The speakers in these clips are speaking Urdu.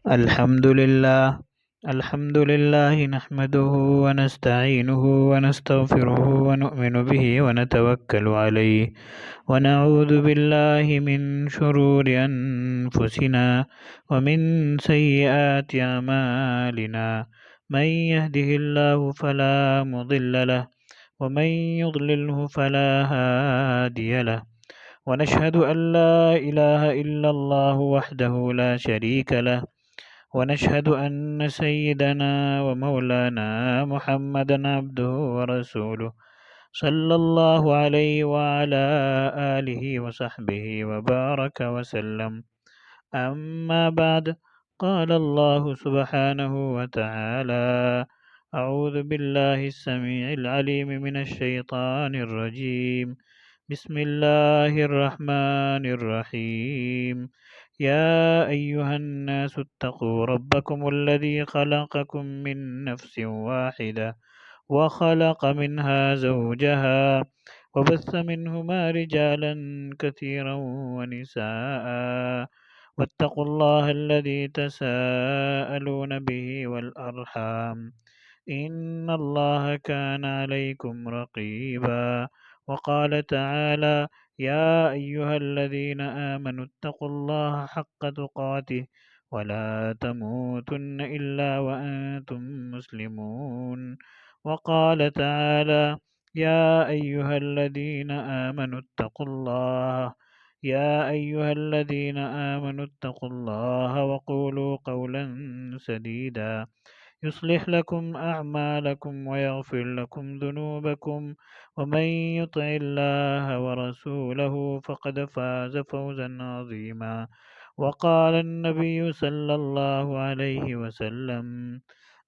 الحمد لله. الحمد لله نحمده ونستعينه ونستغفره ونؤمن به ونتوكل عليه ونعوذ بالله من شرور أنفسنا ومن سيئات أعمالنا. من يهده الله فلا مضل له ومن يضلله فلا هادي له. ونشهد أن لا إله إلا الله وحده لا شريك له. ونشهد أن سيدنا ومولانا محمدا عبده ورسوله صلى الله عليه وعلى آله وصحبه وبارك وسلم. أما بعد، قال الله سبحانه وتعالى: أعوذ بالله السميع العليم من الشيطان الرجيم. بسم الله الرحمن الرحيم. يا أيها الناس اتقوا ربكم الذي خلقكم من نفس واحدة وخلق منها زوجها وبث منهما رجالا كثيرا ونساء. واتقوا الله الذي تساءلون به والأرحام، إن الله كان عليكم رقيبا. وقال تعالى: يا أيها الذين آمنوا اتقوا الله حق تقاته ولا تموتن إلا وأنتم مسلمون. وقال تعالى: يا أيها الذين آمنوا اتقوا الله يا أيها الذين آمنوا اتقوا الله وقولوا قولا سديدا يصلح لكم أعمالكم ويغفر لكم ذنوبكم، ومن يطع الله ورسوله فقد فاز فوزا عظيما. وقال النبي صلى الله عليه وسلم: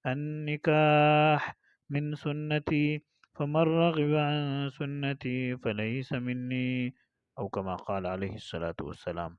النكاح من سنتي، فمن رغب عن سنتي فليس مني، أو كما قال عليه الصلاة والسلام.